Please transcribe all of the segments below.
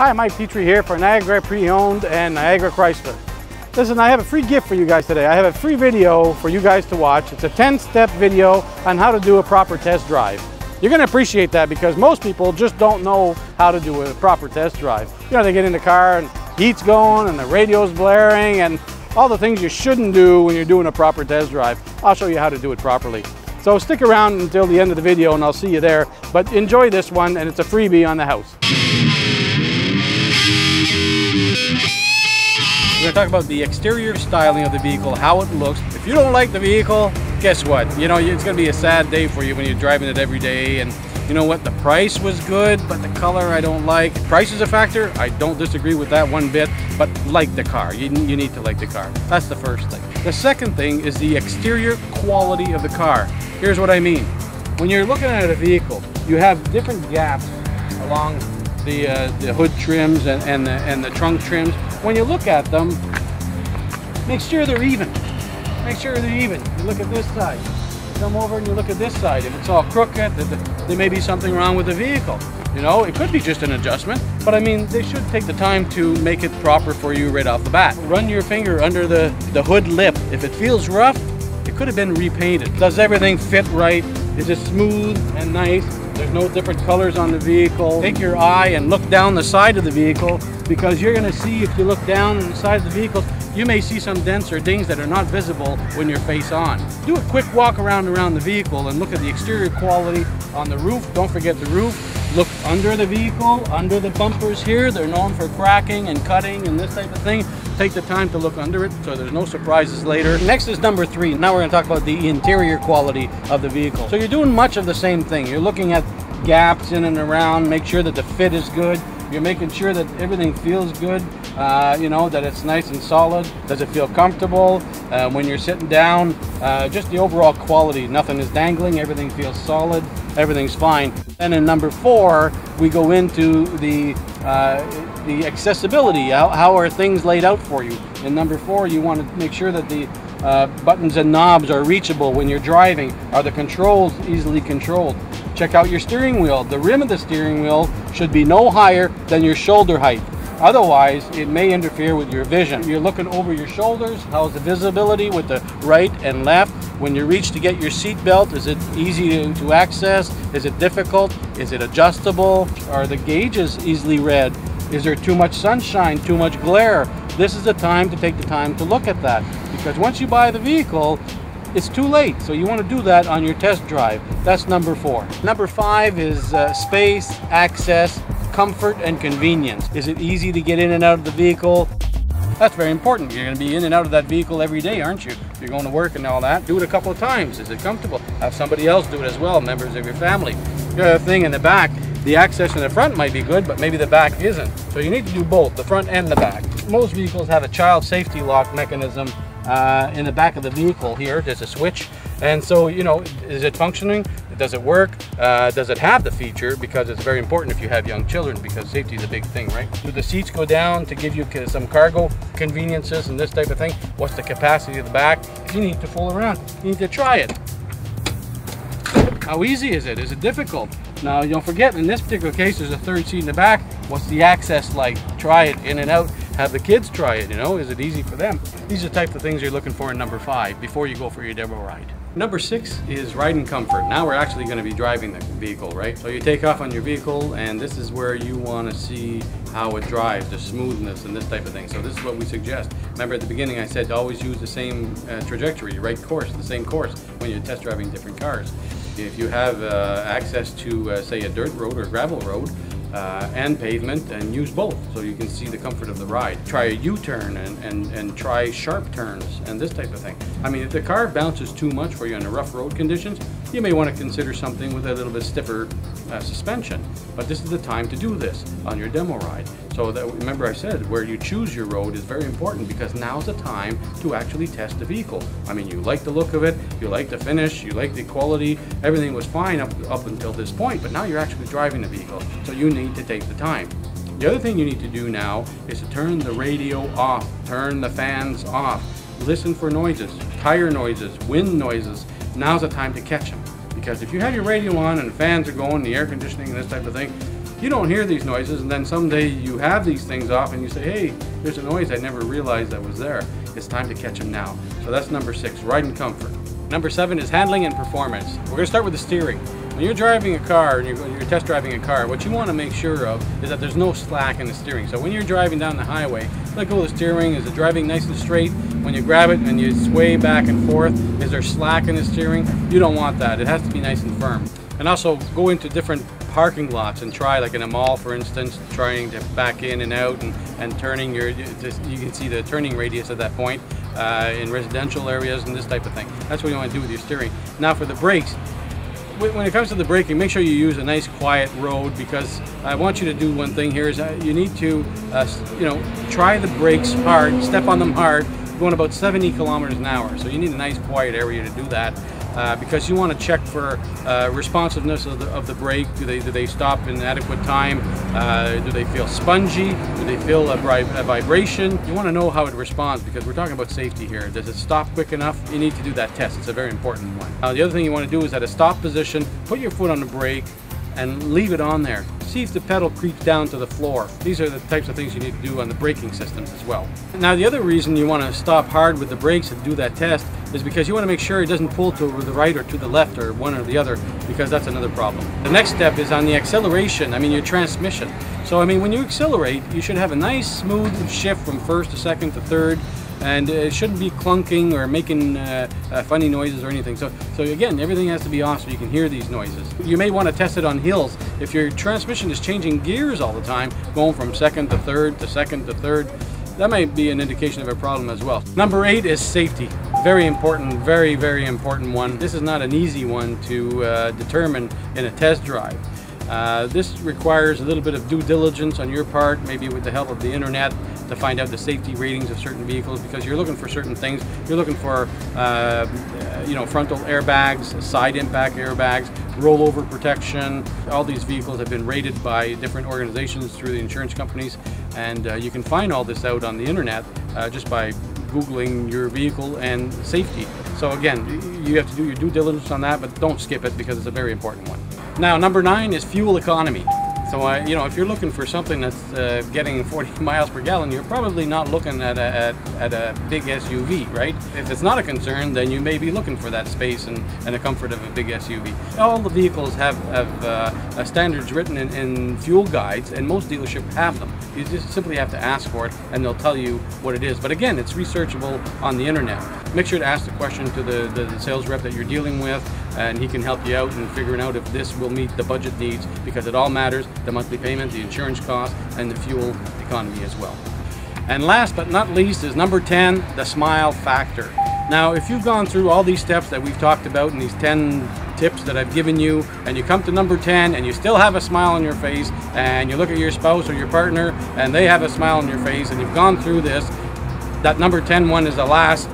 Hi, Mike Petrie here for Niagara Pre Owned and Niagara Chrysler. Listen, I have a free gift for you guys today. I have a free video for you guys to watch. It's a 10-step video on how to do a proper test drive. You're going to appreciate that because most people just don't know how to do a proper test drive. You know, they get in the car and heat's going and the radio's blaring and all the things you shouldn't do when you're doing a proper test drive. I'll show you how to do it properly. So stick around until the end of the video and I'll see you there. But enjoy this one, and it's a freebie on the house. We're going to talk about the exterior styling of the vehicle, how it looks. If you don't like the vehicle, guess what? You know, it's going to be a sad day for you when you're driving it every day. And you know what? The price was good, but the color I don't like. Price is a factor. I don't disagree with that one bit, but like the car. You need to like the car. That's the first thing. The second thing is the exterior quality of the car. Here's what I mean. When you're looking at a vehicle, you have different gaps along the hood trims and the trunk trims. When you look at them, make sure they're even. Make sure they're even. You look at this side, you come over and you look at this side. If it's all crooked, there may be something wrong with the vehicle. You know, it could be just an adjustment, but I mean, they should take the time to make it proper for you right off the bat. Run your finger under the hood lip. If it feels rough, it could have been repainted. Does everything fit right? Is it smooth and nice? There's no different colors on the vehicle. Take your eye and look down the side of the vehicle, because you're going to see, if you look down on the side of the vehicle, you may see some dents or dings that are not visible when you're face on. Do a quick walk around the vehicle and look at the exterior quality on the roof. Don't forget the roof. Look under the vehicle, under the bumpers here. They're known for cracking and cutting and this type of thing. Take the time to look under it so there's no surprises later. Next is number 3. Now we're going to talk about the interior quality of the vehicle. So you're doing much of the same thing. You're looking at gaps in and around, make sure that the fit is good. You're making sure that everything feels good, you know, that it's nice and solid. Does it feel comfortable when you're sitting down? Just the overall quality. Nothing is dangling, everything feels solid, everything's fine. And in number 4, we go into the accessibility. How are things laid out for you? In number 4, you want to make sure that the buttons and knobs are reachable when you're driving. Are the controls easily controlled? Check out your steering wheel. The rim of the steering wheel should be no higher than your shoulder height. Otherwise, it may interfere with your vision. You're looking over your shoulders. How's the visibility with the right and left? When you reach to get your seat belt, is it easy to access? Is it difficult? Is it adjustable? Are the gauges easily read? Is there too much sunshine, too much glare? This is the time to take the time to look at that, because once you buy the vehicle, it's too late. So you want to do that on your test drive. That's number 4. Number 5 is space, access, comfort, and convenience. Is it easy to get in and out of the vehicle? That's very important. You're going to be in and out of that vehicle every day, aren't you? If you're going to work and all that, do it a couple of times. Is it comfortable? Have somebody else do it as well, members of your family. The other thing in the back, the access in the front might be good, but maybe the back isn't. So you need to do both, the front and the back. Most vehicles have a child safety lock mechanism in the back of the vehicle here. There's a switch, and so, you know, is it functioning? Does it work? Does it have the feature? Because it's very important if you have young children, because safety is a big thing, right? Do the seats go down to give you some cargo conveniences and this type of thing? What's the capacity of the back? You need to fool around. You need to try it. How easy is it? Is it difficult? Now, don't forget, in this particular case, there's a third seat in the back. What's the access like? Try it in and out. Have the kids try it, you know. Is it easy for them? These are the types of things you're looking for in number 5 before you go for your demo ride. Number 6 is riding comfort. Now we're actually going to be driving the vehicle, right? So you take off on your vehicle, and this is where you want to see how it drives, the smoothness and this type of thing. So this is what we suggest. Remember at the beginning I said to always use the same trajectory, right course, the same course when you're test driving different cars. If you have access to, say, a dirt road or gravel road, and pavement, and use both so you can see the comfort of the ride. Try a U-turn and try sharp turns and this type of thing. I mean, if the car bounces too much for you in the rough road conditions, you may want to consider something with a little bit stiffer suspension. But this is the time to do this on your demo ride. So that, remember I said, where you choose your road is very important, because now's the time to actually test the vehicle. I mean, you like the look of it, you like the finish, you like the quality, everything was fine up until this point, but now you're actually driving the vehicle, so you need to take the time. The other thing you need to do now is to turn the radio off, turn the fans off, listen for noises, tire noises, wind noises. Now's the time to catch them, because if you have your radio on and the fans are going, the air conditioning and this type of thing, You don't hear these noises, and then someday you have these things off and you say, hey, there's a noise I never realized that was there. It's time to catch them now. So that's number 6, ride and comfort. Number 7 is handling and performance. We're going to start with the steering. When you're driving a car and you're test driving a car, what you want to make sure of is that there's no slack in the steering. So when you're driving down the highway, let go of the steering. Is it driving nice and straight? When you grab it and you sway back and forth, is there slack in the steering? You don't want that. It has to be nice and firm. And also go into different parking lots and try, like in a mall for instance, trying to back in and out and turning you can see the turning radius at that point in residential areas and this type of thing. That's what you want to do with your steering. Now for the brakes, when it comes to the braking, make sure you use a nice quiet road, because I want you to do one thing here is you need to try the brakes hard, step on them hard, going about 70 kilometers an hour. So you need a nice quiet area to do that. Because you want to check for responsiveness of the brake. Do they stop in adequate time? Do they feel spongy? Do they feel a vibration? You want to know how it responds, because we're talking about safety here. Does it stop quick enough? You need to do that test. It's a very important one. The other thing you want to do is at a stop position, put your foot on the brake and leave it on there. See if the pedal creeps down to the floor. These are the types of things you need to do on the braking systems as well. Now the other reason you want to stop hard with the brakes and do that test is because you want to make sure it doesn't pull to the right or to the left or one or the other, because that's another problem. The next step is on the acceleration, your transmission. So when you accelerate, you should have a nice smooth shift from first to second to third, and it shouldn't be clunking or making funny noises or anything. So again, everything has to be off so you can hear these noises. You may want to test it on hills. If your transmission is changing gears all the time, going from second to third to second to third, that might be an indication of a problem as well. Number 8 is safety. Very important, very, very important one. This is not an easy one to determine in a test drive. This requires a little bit of due diligence on your part, maybe with the help of the internet, to find out the safety ratings of certain vehicles, because you're looking for certain things. You're looking for frontal airbags, side impact airbags, rollover protection. All these vehicles have been rated by different organizations through the insurance companies, and you can find all this out on the internet just by Googling your vehicle and safety. So again, you have to do your due diligence on that, but don't skip it because it's a very important one. Now, number 9 is fuel economy. So, if you're looking for something that's getting 40 miles per gallon, you're probably not looking at a big SUV, right? If it's not a concern, then you may be looking for that space and the comfort of a big SUV. All the vehicles have standards written in fuel guides, and most dealerships have them. You just simply have to ask for it, and they'll tell you what it is. But again, it's researchable on the internet. Make sure to ask the question to the sales rep that you're dealing with, and he can help you out in figuring out if this will meet the budget needs, because it all matters: the monthly payment, the insurance cost, and the fuel economy as well. And last but not least is number 10, the smile factor. Now, if you've gone through all these steps that we've talked about in these 10 tips that I've given you, and you come to number 10 and you still have a smile on your face, and you look at your spouse or your partner and they have a smile on your face, and you've gone through this, that number 10 one is the last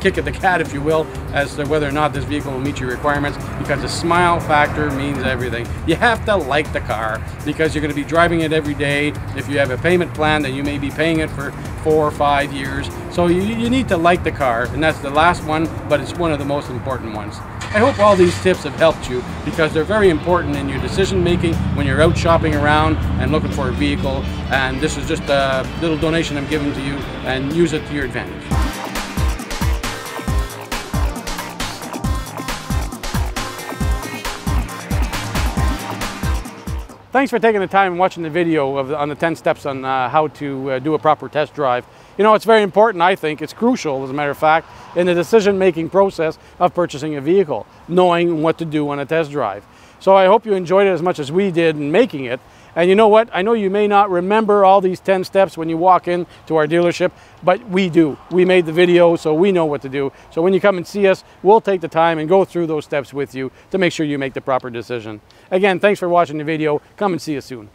kick at the cat, if you will, as to whether or not this vehicle will meet your requirements, because the smile factor means everything. You have to like the car, because you're going to be driving it every day. If you have a payment plan, then you may be paying it for 4 or 5 years. So you need to like the car, and that's the last one, but it's one of the most important ones. I hope all these tips have helped you, because they're very important in your decision making when you're out shopping around and looking for a vehicle. And this is just a little donation I'm giving to you, and use it to your advantage. Thanks for taking the time and watching the video on the 10 steps on how to do a proper test drive. It's very important, I think. It's crucial, as a matter of fact, in the decision-making process of purchasing a vehicle, knowing what to do on a test drive. So I hope you enjoyed it as much as we did in making it. And you know what? I know you may not remember all these 10 steps when you walk in to our dealership, but we do. We made the video, so we know what to do. So when you come and see us, we'll take the time and go through those steps with you to make sure you make the proper decision. Again, thanks for watching the video. Come and see us soon.